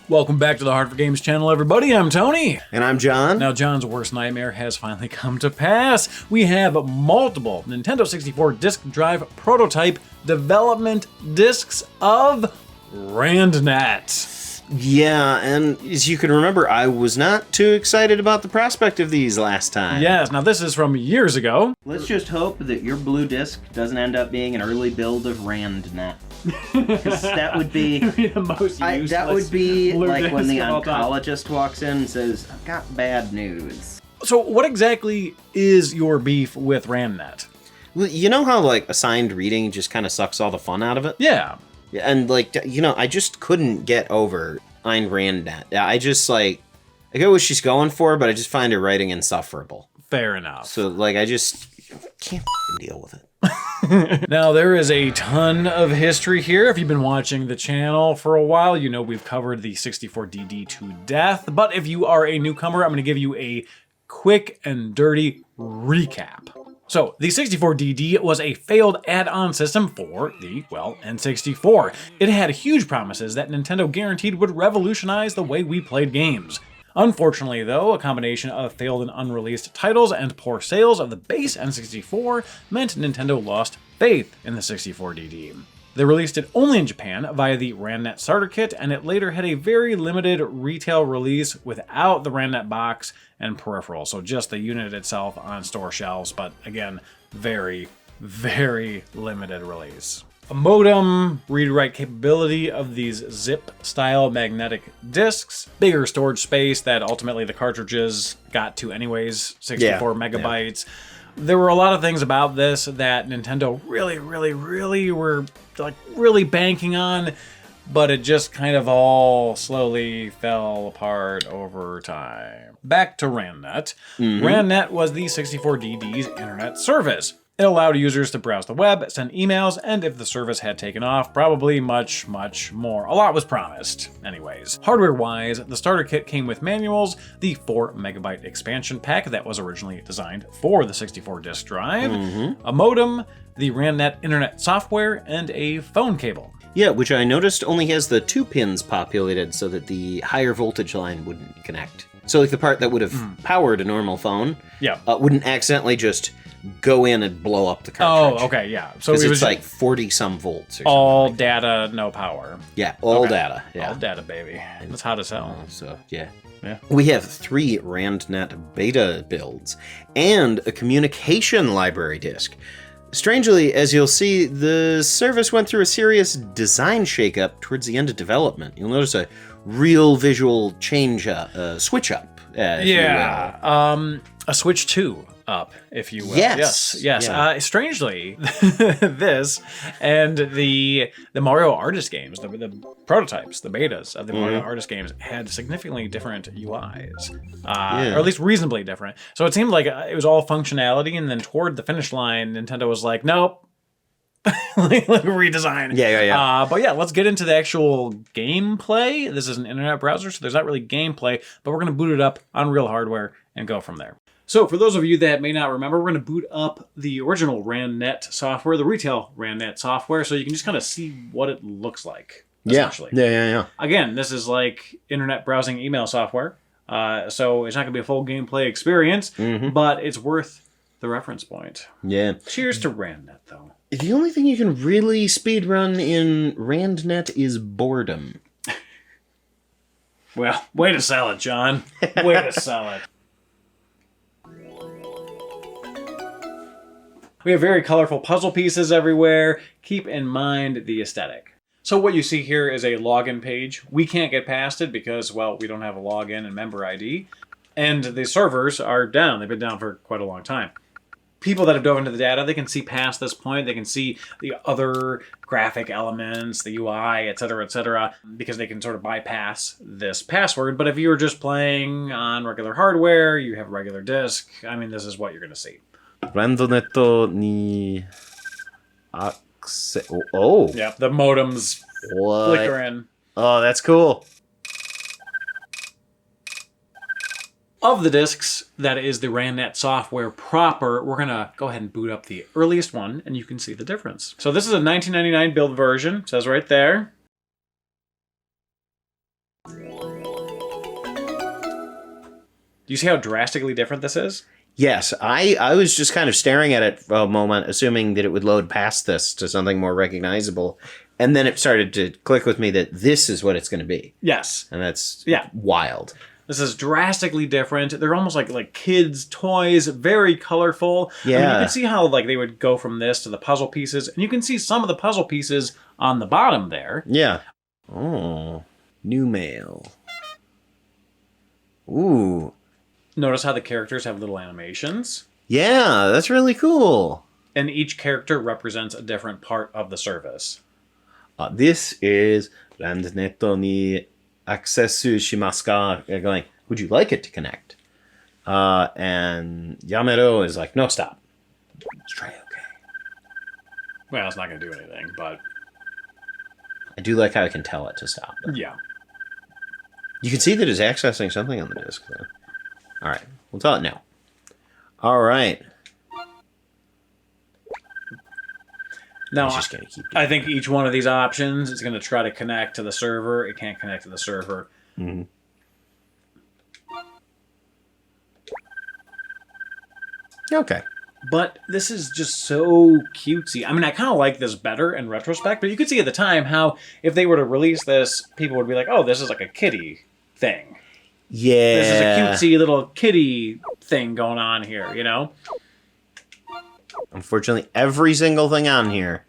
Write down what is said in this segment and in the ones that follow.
Welcome back to the Hard4Games channel, everybody. I'm Tony. And I'm John. Now, John's worst nightmare has finally come to pass. We have multiple Nintendo 64 disk drive prototype development discs of Randnet. Yeah, and as you can remember, I was not too excited about the prospect of these last time. Yes, now this is from years ago. Let's just hope that your blue disc doesn't end up being an early build of Randnet. Because that would be the most useless. That would be blue like when the disc of all time. oncologist walks in and says, "I've got bad news." So what exactly is your beef with Randnet? Well, you know how, like, assigned reading just kind of sucks all the fun out of it? Yeah. Yeah, and, like, you know, I just couldn't get over Ayn Randnet. I just, like, I get what she's going for, but I just find her writing insufferable. Fair enough. So, like, I just can't deal with it. Now, there is a ton of history here. If you've been watching the channel for a while, you know we've covered the 64DD to death. But if you are a newcomer, I'm going to give you a quick and dirty recap. So, the 64DD was a failed add-on system for the, well, N64. It had huge promises that Nintendo guaranteed would revolutionize the way we played games. Unfortunately, though, a combination of failed and unreleased titles and poor sales of the base N64 meant Nintendo lost faith in the 64DD. They released it only in Japan via the Randnet starter kit, and it later had a very limited retail release without the Randnet box and peripheral, so just the unit itself on store shelves, but again, very, very limited release. A modem, read-write capability of these zip-style magnetic discs, bigger storage space that ultimately the cartridges got to anyways, 64 megabytes. Yeah. There were a lot of things about this that Nintendo really were like really banking on, but it just kind of all slowly fell apart over time. Back to Randnet. Randnet was the 64DD's internet service. It allowed users to browse the web, send emails, and if the service had taken off, probably much more. A lot was promised. Anyways, hardware-wise, the starter kit came with manuals, the 4 megabyte expansion pack that was originally designed for the 64 disk drive, a modem, the Randnet internet software, and a phone cable. Yeah, which I noticed only has the 2 pins populated so that the higher voltage line wouldn't connect. So like the part that would have powered a normal phone wouldn't accidentally just go in and blow up the cartridge. Oh, okay, yeah. So it was was like 40-some volts or something. All like data, no power. Yeah, all data. Yeah. All data, baby. That's how to sell. So, yeah. Yeah. We have 3 Randnet beta builds and a communication library disk. Strangely, as you'll see, the service went through a serious design shakeup towards the end of development. You'll notice a real visual change, switch up. A switch 2 up, if you will. Yes. Yeah. Strangely, this and the Mario Artist games, the prototypes, the betas of the Mario Artist games had significantly different UIs, or at least reasonably different. So it seemed like it was all functionality, and then toward the finish line, Nintendo was like, nope. like redesign. But yeah, let's get into the actual gameplay. This is an internet browser, so there's not really gameplay, but we're going to boot it up on real hardware and go from there. So for those of you that may not remember, we're going to boot up the original Randnet software, the retail Randnet software, so you can just kind of see what it looks like, essentially. Yeah. Again, this is like internet browsing email software, so it's not going to be a full gameplay experience, but it's worth the reference point. Yeah. Cheers to Randnet, though. The only thing you can really speedrun in Randnet is boredom. Well, way to sell it, John. Way to sell it. We have very colorful puzzle pieces everywhere. Keep in mind the aesthetic. So what you see here is a login page. We can't get past it because, well, we don't have a login and member ID. And the servers are down. They've been down for quite a long time. People that have dove into the data, they can see past this point. They can see the other graphic elements, the UI, etc., because they can sort of bypass this password. But if you were just playing on regular hardware, you have a regular disk, I mean, this is what you're going to see. Randnet ni access. Oh. Yeah, the modems flickering. Oh, that's cool. Of the discs, that is the Randnet software proper, we're going to go ahead and boot up the earliest one, and you can see the difference. So this is a 1999 build version, it says right there. Do you see how drastically different this is? Yes, I was just kind of staring at it for a moment, assuming that it would load past this to something more recognizable. And then it started to click with me that this is what it's going to be. Yes. And that's Yeah. wild. This is drastically different. They're almost like kids' toys, very colorful. Yeah. I mean, you can see how like they would go from this to the puzzle pieces, and you can see some of the puzzle pieces on the bottom there. Yeah. Oh, new mail. Ooh. Notice how the characters have little animations, Yeah, that's really cool. and each character represents a different part of the service. This is Randnet ni accessu shimasu ka? Going, would you like it to connect? And Yamero is like, no, stop. Let's try it, okay. Well, it's not going to do anything, but I do like how I can tell it to stop. yeah. You can see that it's accessing something on the disk, though. All right, we'll tell it now. All right. Now, It's just gonna keep. I think each one of these options is going to try to connect to the server. It can't connect to the server. Mm-hmm. Okay. But this is just so cutesy. I mean, I kind of like this better in retrospect, but you could see at the time how if they were to release this, people would be like, oh, this is like a kiddie thing. Yeah. This is a cutesy little kiddie thing going on here, you know? Unfortunately, every single thing on here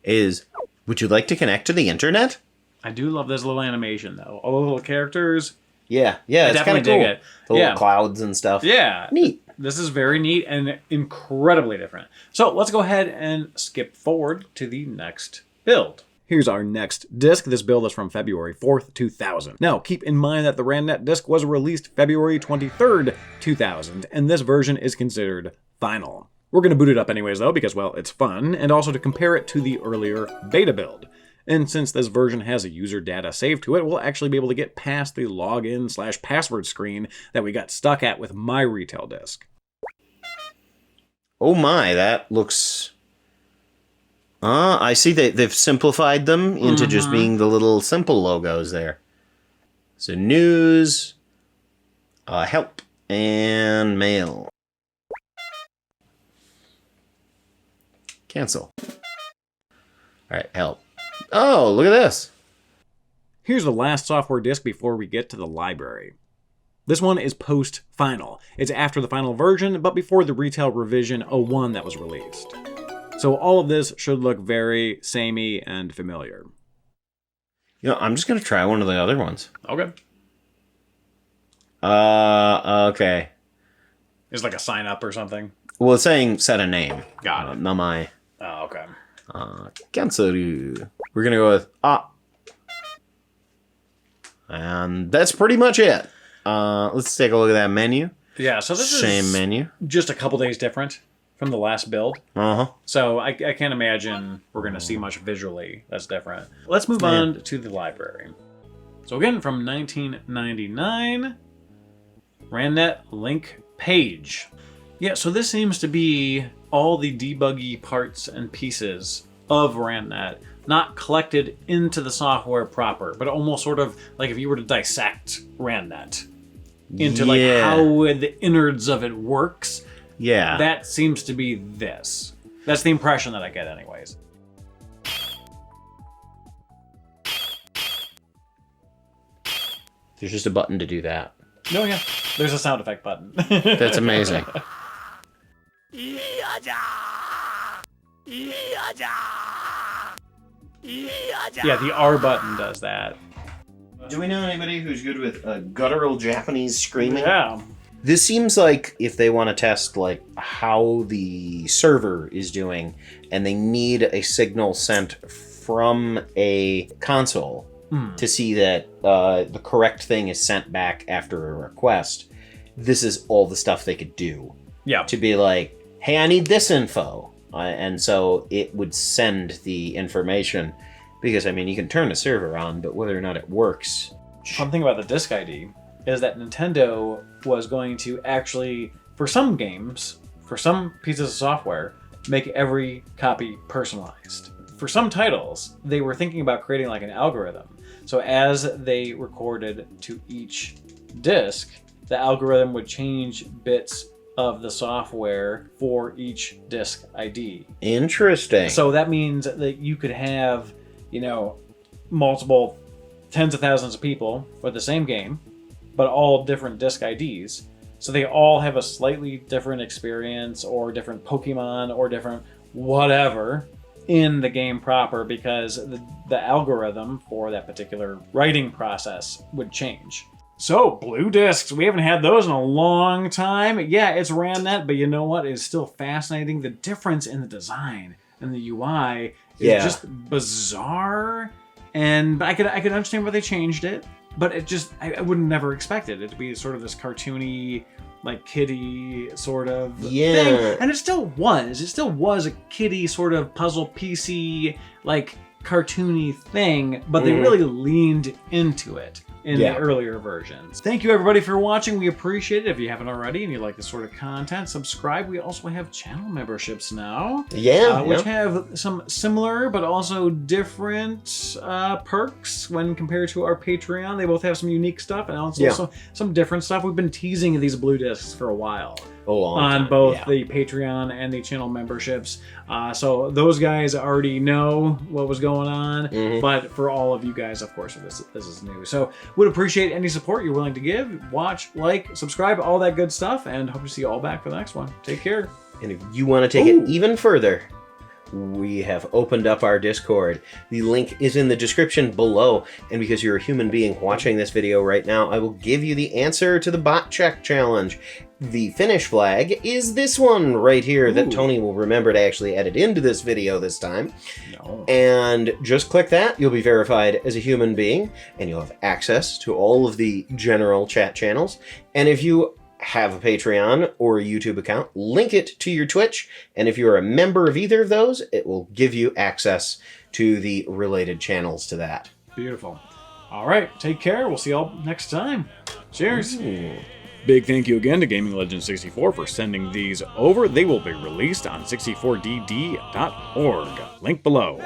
is, would you like to connect to the internet? I do love this little animation, though. All the little characters. Yeah, I it's kind definitely of cool. dig it. The little clouds and stuff. Yeah. Neat. This is very neat and incredibly different. So let's go ahead and skip forward to the next build. Here's our next disc. This build is from February 4th, 2000. Now, keep in mind that the Randnet disc was released February 23rd, 2000, and this version is considered final. We're going to boot it up anyways, though, because, well, it's fun, and also to compare it to the earlier beta build. And since this version has a user data saved to it, we'll actually be able to get past the login/password screen that we got stuck at with my retail disc. Oh my, that looks... I see they've simplified them into just being the little simple logos there. So news, help, and mail. Cancel. All right, help. Oh, look at this. Here's the last software disk before we get to the library. This one is post-final. It's after the final version, but before the retail revision 01 that was released. So all of this should look very samey and familiar. You know, I'm just going to try one of the other ones. Okay. Okay. It's like a sign up or something. Well, it's saying set a name. Got it. Namai. Oh, okay. Cancel. We're going to go with And that's pretty much it. Let's take a look at that menu. Yeah, so this Same is menu. just a couple days different from the last build. Uh-huh. So I can't imagine we're going to see much visually that's different. Let's move on to the library. So again, from 1999, Randnet link page. Yeah, so this seems to be all the debuggy parts and pieces of Randnet, not collected into the software proper, but almost sort of like if you were to dissect Randnet into like how the innards of it works. Yeah. That seems to be this. That's the impression that I get anyways. There's just a button to do that. Oh yeah, there's a sound effect button. That's amazing. Yeah, the R button does that. Do we know anybody who's good with guttural Japanese screaming? Yeah. This seems like if they want to test like how the server is doing and they need a signal sent from a console to see that the correct thing is sent back after a request, this is all the stuff they could do. Yeah. To be like, hey, I need this info. And so it would send the information because, I mean, you can turn the server on, but whether or not it works... Fun thing about the disk ID is that Nintendo was going to actually, for some games, for some pieces of software, make every copy personalized. For some titles, they were thinking about creating like an algorithm So as they recorded to each disk, the algorithm would change bits of the software for each disk ID. Interesting. So that means that you could have, you know, multiple tens of thousands of people with the same game, but all different disk IDs. So they all have a slightly different experience or different Pokemon or different whatever in the game proper, because the algorithm for that particular writing process would change. So, blue discs, we haven't had those in a long time. Yeah, it's Randnet, but you know what? It's still fascinating. The difference in the design and the UI is just bizarre. And I could understand why they changed it, but it just, I would never expected it to be sort of this cartoony, like kiddie sort of thing. And it still was a kiddie sort of puzzle piecey, like cartoony thing, but they really leaned into it in the earlier versions. Thank you everybody for watching. We appreciate it. If you haven't already and you like this sort of content, subscribe. We also have channel memberships now. Which have some similar but also different perks when compared to our Patreon. They both have some unique stuff and also some different stuff. We've been teasing these blue discs for a while. On both the Patreon and the channel memberships. So those guys already know what was going on, but for all of you guys, of course, this is new. So would appreciate any support you're willing to give. Watch, like, subscribe, all that good stuff, and hope to see you all back for the next one. Take care. And if you want to take it even further, we have opened up our Discord. The link is in the description below, and because you're a human being watching this video right now, I will give you the answer to the bot check challenge. The finish flag is this one right here that Tony will remember to actually edit into this video this time. And just click that, you'll be verified as a human being, and you'll have access to all of the general chat channels. And if you have a Patreon or a YouTube account, link it to your Twitch, and if you're a member of either of those, it will give you access to the related channels to that. Beautiful. All right, take care. We'll see you all next time. Cheers. Big thank you again to Gaming Legend 64 for sending these over. They will be released on 64dd.org. Link below.